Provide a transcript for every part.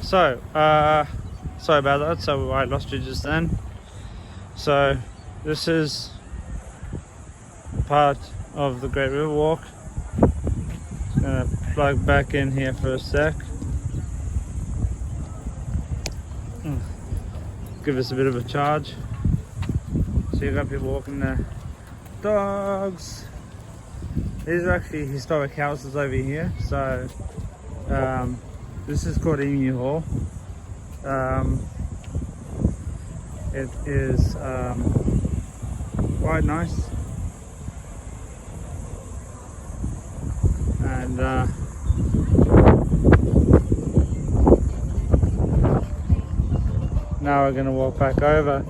So, sorry about that. So I lost you just then. So this is part of the Great River Walk. Just gonna plug back in here for a sec. Give us a bit of a charge. So you got people walking their dogs. These are actually historic houses over here. So this is called Emu Hall. It is quite nice, and now we're going to walk back over.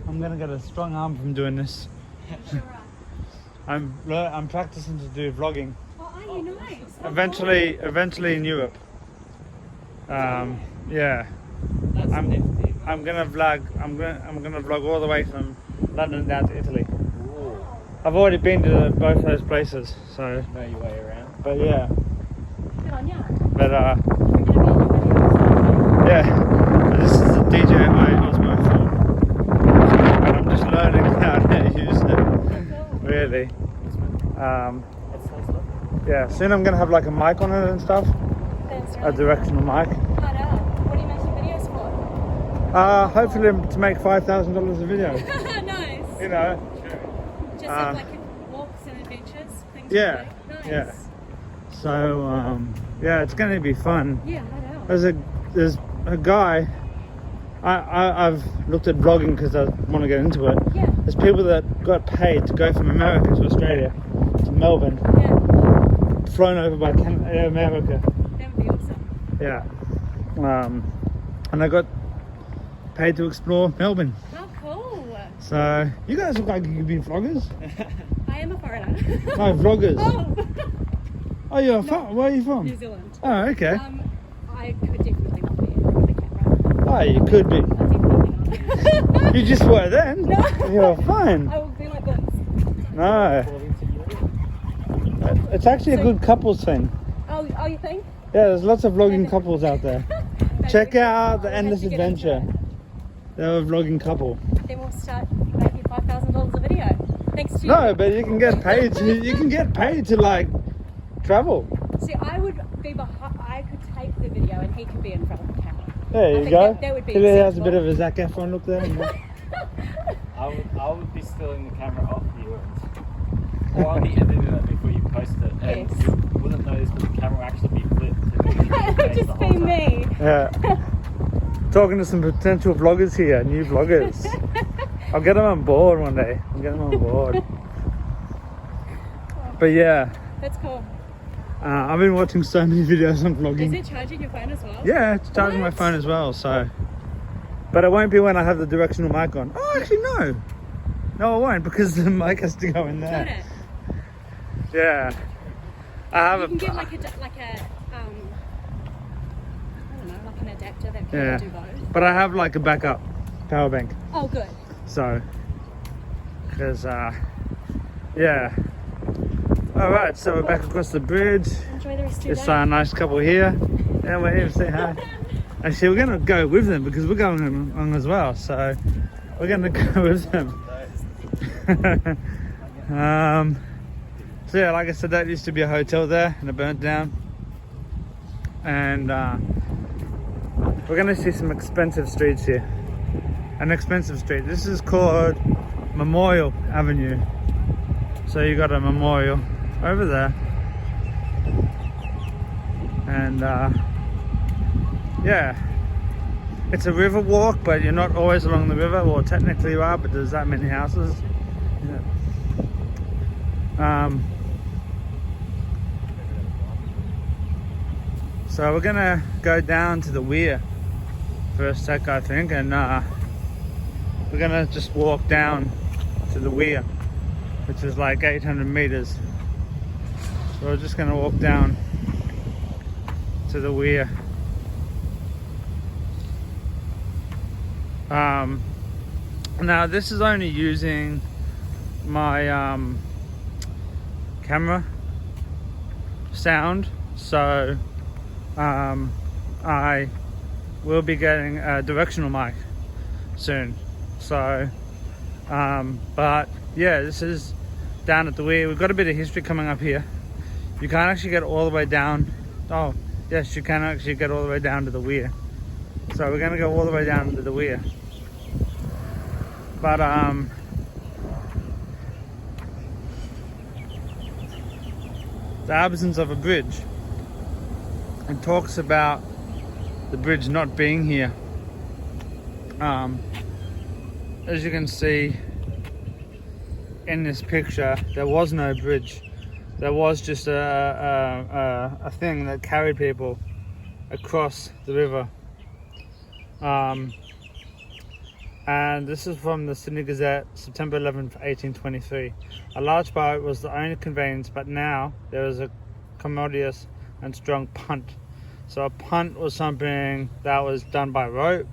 I'm gonna get a strong arm from doing this. I'm practicing to do vlogging. Oh, are you nice? Eventually in Europe. Yeah. I'm gonna vlog. I'm gonna vlog all the way from London down to Italy. Ooh. I've already been to both those places, so. Know your way around. But yeah. Good on ya. But We're gonna be in your videos. yeah. This is the DJI Osmo 4. And I'm just learning how to use it. Really. That's nice stuff. Yeah. Soon I'm gonna have like a mic on it and stuff. That's A right. directional mic. What do you make your videos for? Hopefully to make $5,000 a video. Nice. You know. Just have like walks and adventures, things Yeah. like that. Nice. Yeah. So yeah, it's going to be fun. Yeah, I know. There's a guy. I've looked at vlogging because I want to get into it. Yeah. There's people that got paid to go from America to Australia to Melbourne, Yeah. flown over by America. That would be awesome. Yeah. And I got paid to explore Melbourne. Oh, cool. So you guys look like you could be vloggers. I am a foreigner. No, vloggers. Oh. Oh, you're from? Where are you from? New Zealand. Oh, okay. I could definitely not be in front of the camera. Oh, you could be. I'm definitely not. You just were then. No. You're fine. I will be like this. No, According to you. it's actually a So- good couples thing. Oh, you think? Yeah, there's lots of vlogging couples out there. Check out the We'll have Endless to get into Adventure. They're a vlogging couple. it. Then we'll start making $5,000 a video. Thanks to you. No, but you can get paid. You can get paid to like travel. See, I would be behind. I could take the video, and he could be in front of the camera. There I you think go. that would be He has a bit acceptable. of a Zac Efron look there. I would be stealing the camera off you, or I'll be editing it before you post it, and Yes. you wouldn't notice, but the camera will actually be flipped. It would just be me. Yeah. Talking to some potential vloggers here, new vloggers. I'll get them on board one day. I'll get them on board. But yeah, That's cool. I've been watching so many videos on Is vlogging. it charging your phone as well? Yeah, it's charging my What? phone as well, so. But it won't be when I have the directional mic on. Oh, actually, no. No, it won't, because the mic has to go in Got there. it. Yeah. I have You can a. get like a I don't know, like an adapter that can Yeah. do both. But I have like a backup power bank. Oh, good. So. Because, yeah. Alright, so we're back across the bridge. Enjoy the rest of your Just day. saw a nice couple here. And we're here to say hi. Actually, we're going to go with them because we're going on as well. So we're going to go with them. So yeah, like I said, that used to be a hotel there and it burnt down. And we're going to see some expensive streets here. An expensive street. This is called Memorial Avenue. So you got a memorial over there. And yeah, it's a river walk, but you're not always along the river. Well, technically you are, but there's that many houses. Yeah. So we're gonna go down to the weir for a sec, I think, and we're gonna just walk down to the weir, which is like 800 meters. So we're just gonna walk down to the weir. Now this is only using my camera sound, so I will be getting a directional mic soon. So but yeah, this is down at the weir. We've got a bit of history coming up here. You can't actually get all the way down. Oh yes, you can actually get all the way down to the weir. So we're gonna go all the way down to the weir. But the absence of a bridge, it talks about the bridge not being here. As you can see in this picture, there was no bridge. There was just a thing that carried people across the river. And this is from the Sydney Gazette, September 11th, 1823. A large boat was the only conveyance, but now there is a commodious and strong punt. So a punt was something that was done by rope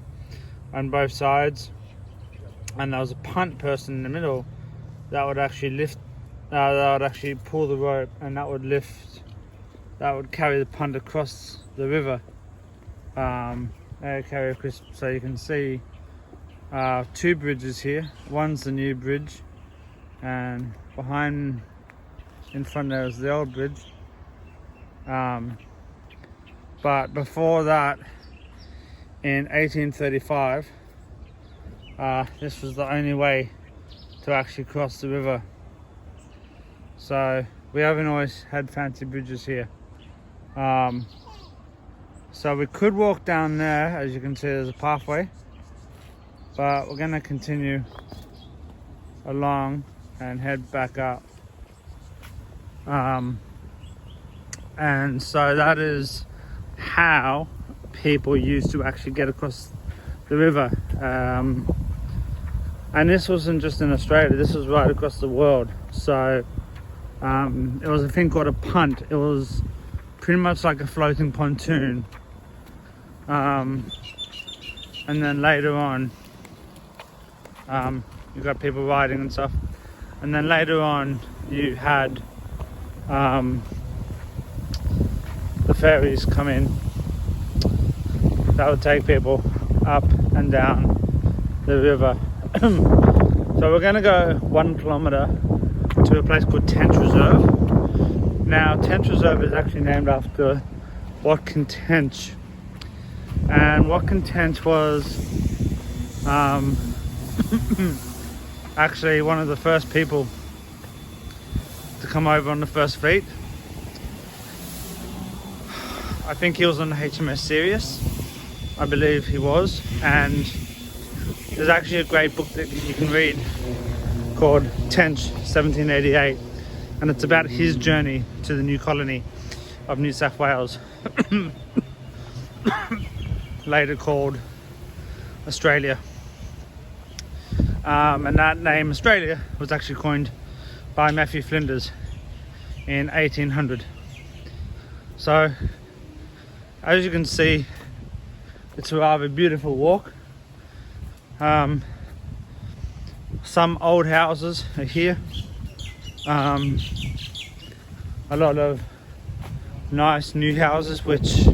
on both sides, and there was a punt person in the middle that would actually lift, that would actually pull the rope, and that would lift, that would carry the punt across the river. Carry across, so you can see two bridges here. One's the new bridge, and behind, in front there is the old bridge. But before that, in 1835, this was the only way to actually cross the river. So we haven't always had fancy bridges here. So we could walk down there. As you can see, there's a pathway, but we're going to continue along and head back up. And so that is how people used to actually get across the river. And this wasn't just in Australia, this was right across the world. So it was a thing called a punt. It was pretty much like a floating pontoon. And then later on, you got people riding and stuff. And then later on, you had the ferries come in that would take people up and down the river. So we're going to go 1 kilometer to a place called Tench Reserve. Now Tench Reserve is actually named after Watkin Tench, and Watkin Tench was actually one of the first people to come over on the first fleet. I think he was on the HMS Sirius, I believe he was, and there's actually a great book that you can read called Tench 1788, and it's about his journey to the new colony of New South Wales, later called Australia. And that name Australia was actually coined by Matthew Flinders in 1800. So as you can see, it's a rather beautiful walk. Some old houses are here. A lot of nice new houses, which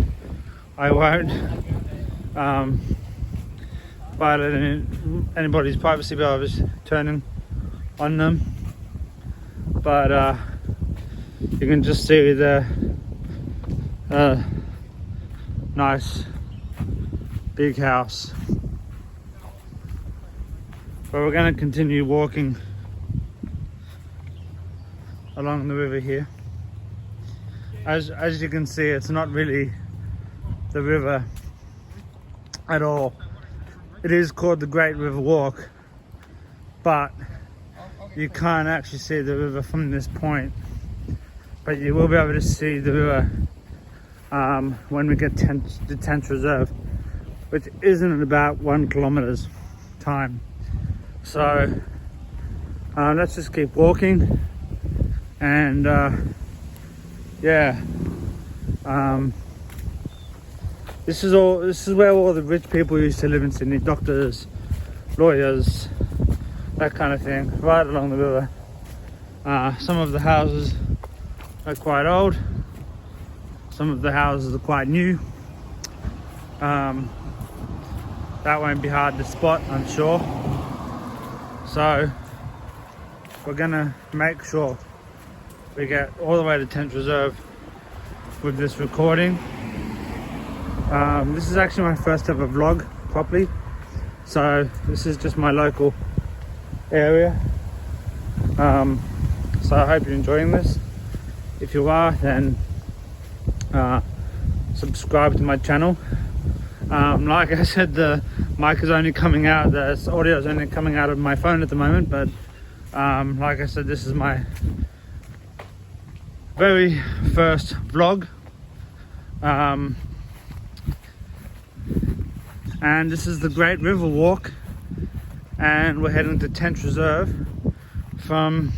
I won't violate anybody's privacy by just turning on them. But you can just see the nice big house. But we're going to continue walking along the river here. As you can see, it's not really the river at all. It is called the Great River Walk, but you can't actually see the river from this point. But you will be able to see the river when we get to Tench Reserve, which isn't in about 1 kilometer's time. So let's just keep walking, and yeah, this is where all the rich people used to live in Sydney, doctors, lawyers, that kind of thing, right along the river. Some of the houses are quite old, some of the houses are quite new. That won't be hard to spot, I'm sure. So we're gonna make sure we get all the way to Tench Reserve with this recording. This is actually my first ever vlog properly, so this is just my local area. So I hope you're enjoying this. If you are, then subscribe to my channel. Like I said, the mic is only coming out, the audio is only coming out of my phone at the moment, but like I said, this is my very first vlog, and this is the Great River Walk, and we're heading to Tench Reserve from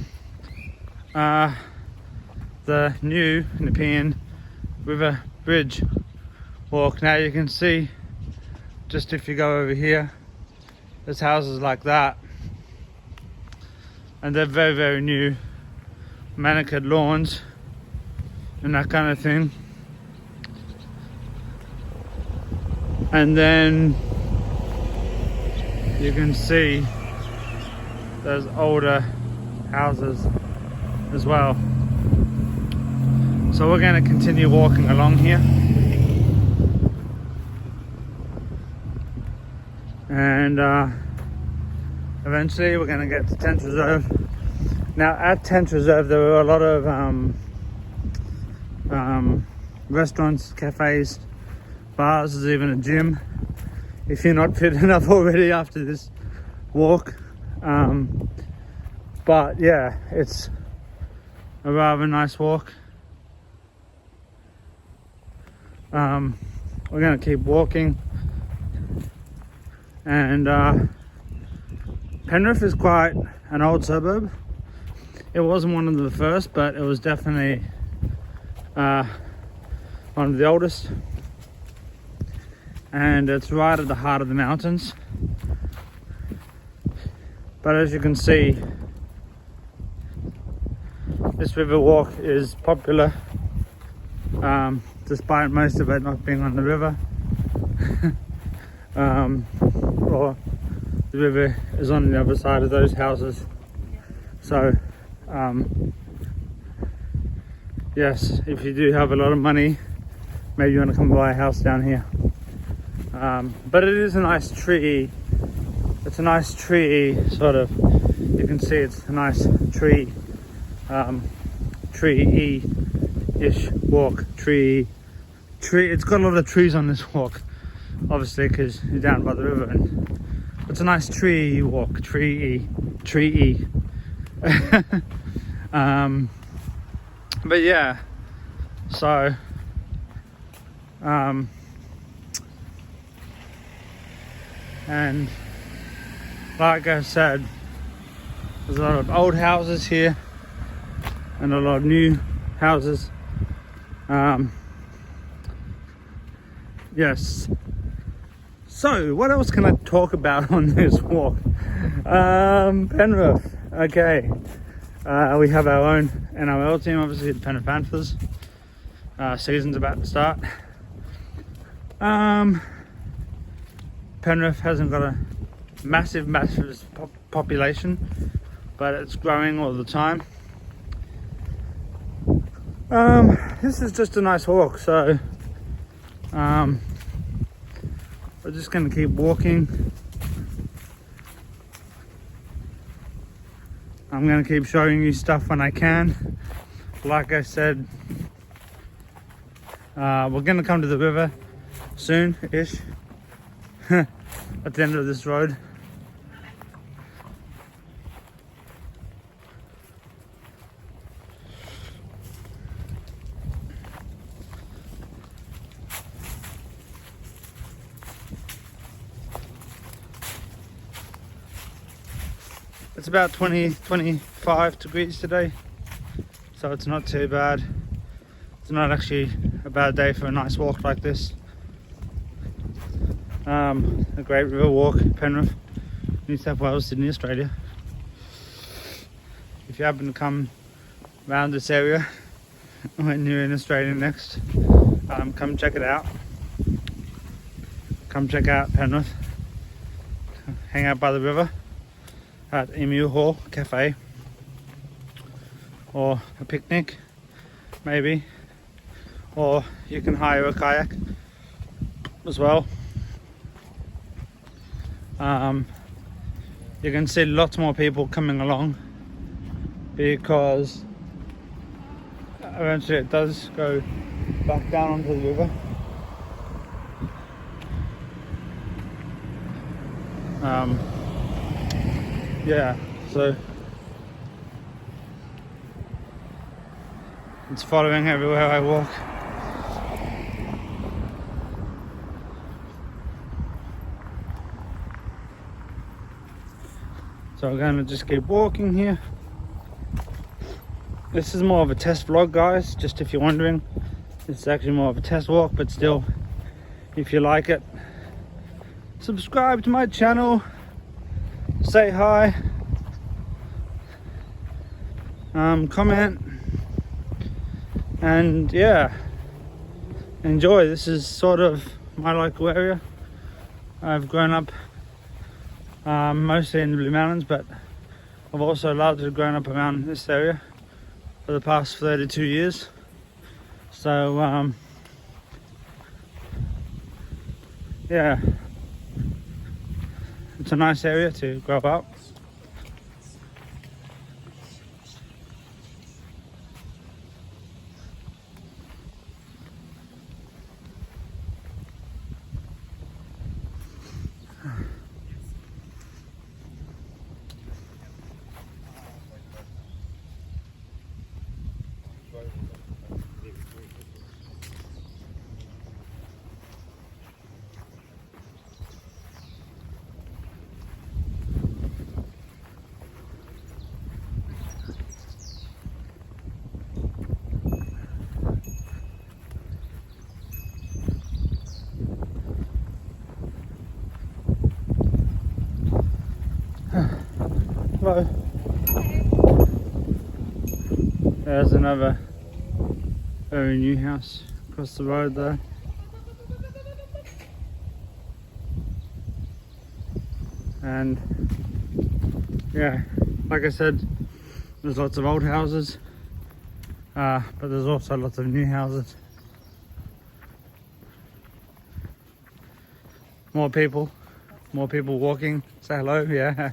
the new Nepean River Bridge walk. Now you can see, just if you go over here, there's houses like that, and they're very, very new, manicured lawns and that kind of thing. And then you can see there's older houses as well. So we're going to continue walking along here, and eventually we're going to get to Tench Reserve. Now at Tench Reserve there were a lot of restaurants, cafes, bars, there's even a gym if you're not fit enough already after this walk. But yeah, it's a rather nice walk. We're going to keep walking, and Penrith is quite an old suburb. It wasn't one of the first, but it was definitely one of the oldest, and it's right at the heart of the mountains. But as you can see, this river walk is popular, despite most of it not being on the river. Or the river is on the other side of those houses. So yes, if you do have a lot of money, maybe you want to come buy a house down here. But it is a nice tree. It's a nice tree, sort of. You can see it's a nice tree, tree-ish walk. Tree. It's got a lot of trees on this walk, obviously, because you're down by the river. And it's a nice tree walk. Tree-y. But yeah, so and like I said, there's a lot of old houses here and a lot of new houses. Yes. So what else can I talk about on this walk? Penrith. Okay. We have our own NRL team, obviously, the Penrith Panthers. Season's about to start. Penrith hasn't got a massive population, but it's growing all the time. This is just a nice walk, so we're just going to keep walking. I'm going to keep showing you stuff when I can. Like I said, we're going to come to the river soon-ish. At the end of this road. It's about 25 degrees today, so it's not too bad. It's not actually a bad day for a nice walk like this. A great river walk, Penrith, New South Wales, Sydney, Australia. If you happen to come around this area when you're in Australia next, come check it out. Come check out Penrith. Hang out by the river at Emu Hall Cafe, or a picnic maybe, or you can hire a kayak as well. You can see lots more people coming along because eventually it does go back down onto the river. Yeah, so it's following everywhere I walk. So we're going to just keep walking here. This is more of a test vlog, guys, just if you're wondering. It's actually more of a test walk, but still, if you like it, subscribe to my channel, say hi, comment, and yeah, enjoy. This is sort of my local area. I've grown up mostly in the Blue Mountains, but I've also largely grown up around this area for the past 32 years. So yeah, it's a nice area to grow up. Hello. There's another very new house across the road there. And yeah, like I said, there's lots of old houses, but there's also lots of new houses. More people walking. Say hello, yeah.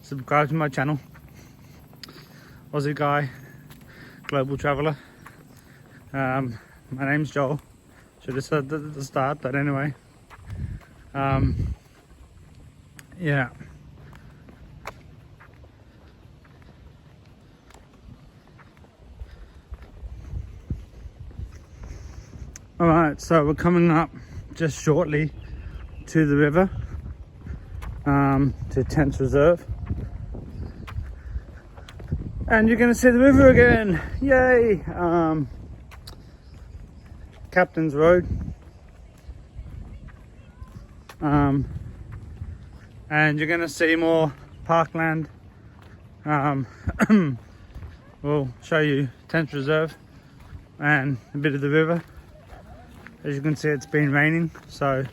Subscribe to my channel. Aussie guy, global traveller. My name's Joel. Should have said that at the start, but anyway. Yeah. Alright, so we're coming up just shortly to the river, to Tenth Reserve. And you're going to see the river again. Yay! Captain's Road. And you're going to see more parkland. We'll show you Tenth Reserve and a bit of the river. As you can see, it's been raining, so